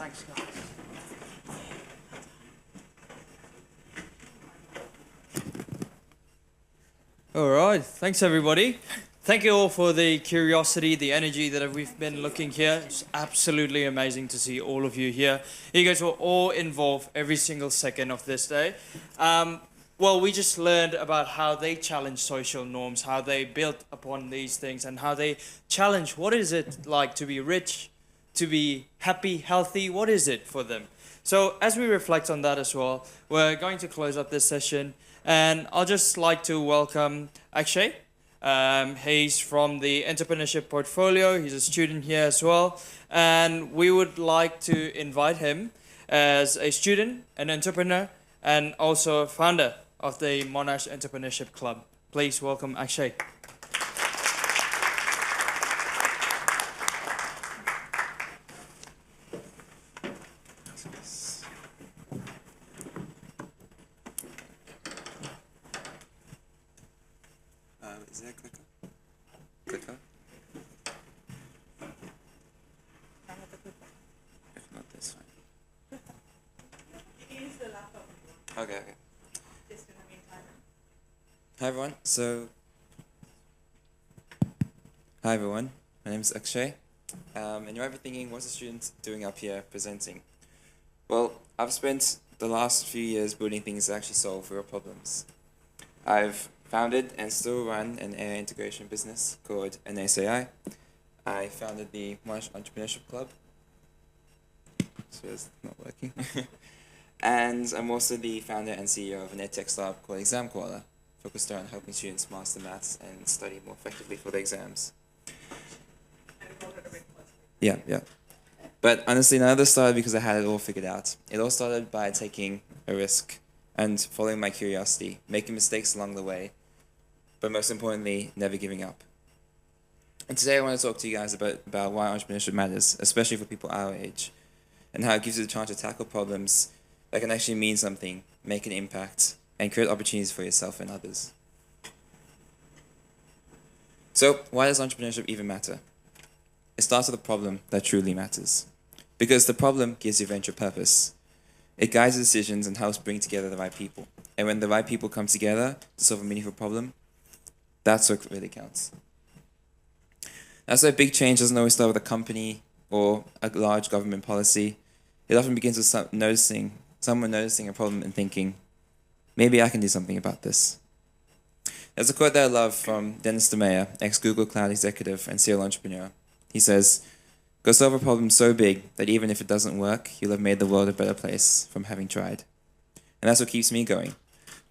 Thanks, guys. All right, thanks everybody. Thank you all for the curiosity, the energy that we've been looking here. It's absolutely amazing to see all of you here. You guys were all involved every single second of this day. Well, we just learned about how they challenge social norms, how they built upon these things, and how they challenge what is it like to be rich, to be happy, healthy, what is it for them? So as we reflect on that as well, we're going to close up this session, and I'll just like to welcome Akshay. He's from the entrepreneurship portfolio. He's a student here as well. And we would like to invite him as a student, an entrepreneur, and also a founder of the Monash Entrepreneurship Club. Please welcome Akshay. Is there a clicker? Clicker? If not, that's fine. Use the laptop. Okay. Just in the meantime. Hi everyone. My name is Akshay. And you might be thinking, what's a student doing up here presenting? Well, I've spent the last few years building things that actually solve real problems. I've founded and still run an AI integration business called NSAI. I founded the Monash Entrepreneurship Club. So it's not working. And I'm also the founder and CEO of an edtech startup called Exam Koala, focused on helping students master maths and study more effectively for their exams. Yeah. But honestly, none of this started because I had it all figured out. It all started by taking a risk and following my curiosity, making mistakes along the way, but most importantly, never giving up. And today I want to talk to you guys about why entrepreneurship matters, especially for people our age, and how it gives you the chance to tackle problems that can actually mean something, make an impact, and create opportunities for yourself and others. So, why does entrepreneurship even matter? It starts with a problem that truly matters. Because the problem gives your venture purpose. It guides your decisions and helps bring together the right people. And when the right people come together to solve a meaningful problem, that's what really counts. That's why big change doesn't always start with a company or a large government policy. It often begins with someone noticing a problem and thinking, maybe I can do something about this. There's a quote that I love from Dennis DeMeyer, ex-Google Cloud executive and serial entrepreneur. He says, "Go solve a problem so big that even if it doesn't work, you'll have made the world a better place from having tried." And that's what keeps me going.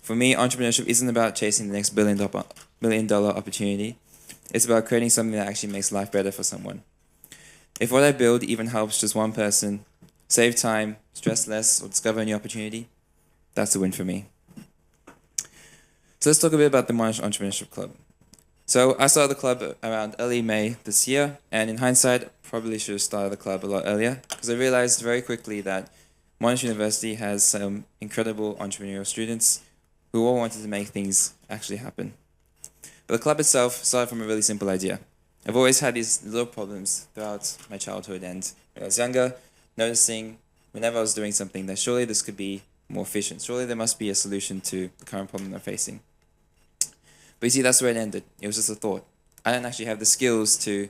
For me, entrepreneurship isn't about chasing the next billion dollar opportunity. It's about creating something that actually makes life better for someone. If what I build even helps just one person save time, stress less, or discover a new opportunity, that's a win for me. So let's talk a bit about the Monash Entrepreneurship Club. So I started the club around early May this year, and in hindsight, probably should have started the club a lot earlier, because I realized very quickly that Monash University has some incredible entrepreneurial students who all wanted to make things actually happen. But the club itself started from a really simple idea. I've always had these little problems throughout my childhood, and when I was younger, noticing whenever I was doing something that surely this could be more efficient. Surely there must be a solution to the current problem I'm facing. But you see, that's where it ended. It was just a thought. I didn't actually have the skills to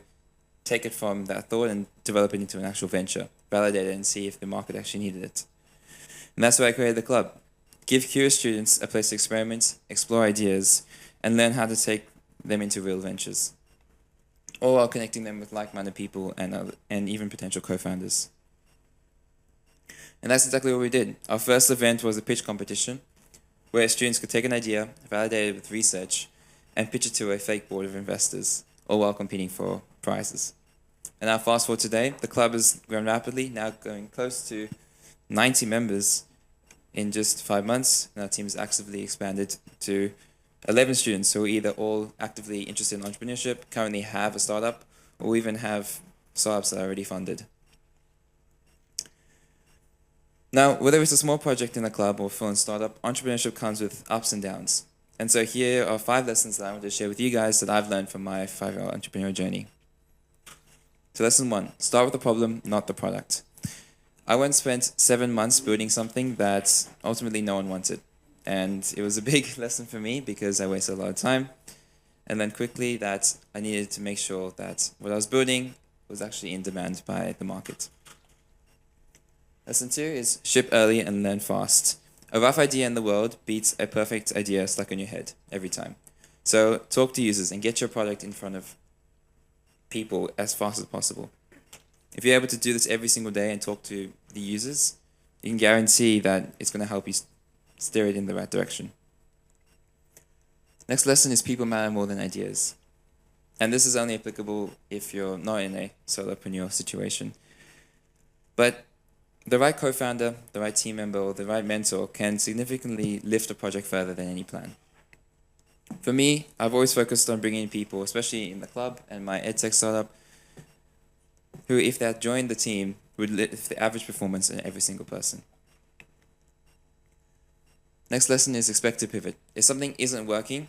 take it from that thought and develop it into an actual venture, validate it and see if the market actually needed it. And that's why I created the club. Give curious students a place to experiment, explore ideas, and learn how to take them into real ventures, all while connecting them with like-minded people and even potential co-founders. And that's exactly what we did. Our first event was a pitch competition, where students could take an idea, validate it with research, and pitch it to a fake board of investors, all while competing for prizes. And now fast forward today, the club has grown rapidly, now going close to 90 members in just 5 months, and our team has actively expanded to 11 students who are either all actively interested in entrepreneurship, currently have a startup, or even have startups that are already funded. Now, whether it's a small project in a club or full-on startup, entrepreneurship comes with ups and downs. And so here are 5 lessons that I want to share with you guys that I've learned from my 5-year entrepreneurial journey. So lesson 1, start with the problem, not the product. I once spent 7 months building something that ultimately no one wanted. And it was a big lesson for me because I wasted a lot of time. And then quickly that I needed to make sure that what I was building was actually in demand by the market. Lesson 2 is ship early and learn fast. A rough idea in the world beats a perfect idea stuck in your head every time. So talk to users and get your product in front of people as fast as possible. If you're able to do this every single day and talk to the users, you can guarantee that it's going to help you steer it in the right direction. Next lesson is people matter more than ideas. And this is only applicable if you're not in a solopreneur situation. But the right co-founder, the right team member, or the right mentor can significantly lift a project further than any plan. For me, I've always focused on bringing in people, especially in the club and my edtech startup, who, if they had joined the team, would lift the average performance in every single person. Next lesson is expect to pivot. If something isn't working,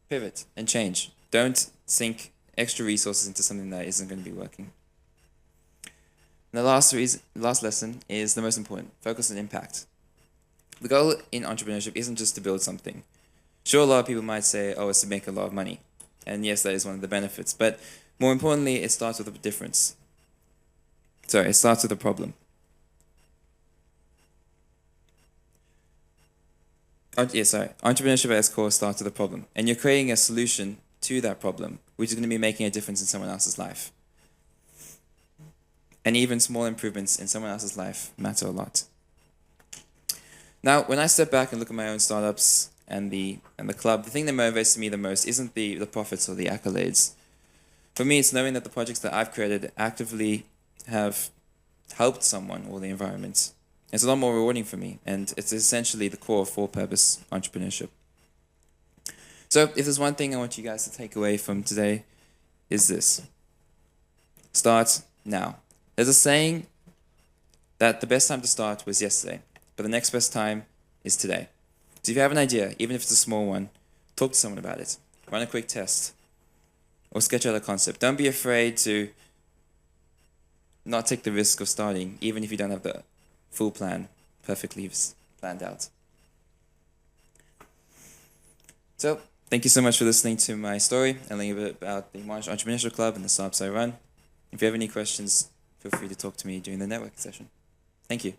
pivot and change. Don't sink extra resources into something that isn't going to be working. And the last lesson is the most important. Focus on impact. The goal in entrepreneurship isn't just to build something. Sure, a lot of people might say, oh, it's to make a lot of money. And yes, that is one of the benefits. But more importantly, it starts with a difference. Sorry, it starts with a problem. Entrepreneurship at its core starts with a problem. And you're creating a solution to that problem, which is going to be making a difference in someone else's life. And even small improvements in someone else's life matter a lot. Now, when I step back and look at my own startups and the club, the thing that motivates me the most isn't the profits or the accolades. For me, it's knowing that the projects that I've created actively have helped someone or the environment. It's a lot more rewarding for me, and it's essentially the core of for-purpose entrepreneurship. So if there's one thing I want you guys to take away from today, is this. Start now. There's a saying that the best time to start was yesterday, but the next best time is today. So if you have an idea, even if it's a small one, talk to someone about it. Run a quick test or sketch out a concept. Don't be afraid to not take the risk of starting, even if you don't have the full plan perfectly planned out. So thank you so much for listening to my story and learning a bit about the Monash Entrepreneurship Club and the startups I run. If you have any questions, feel free to talk to me during the networking session. Thank you.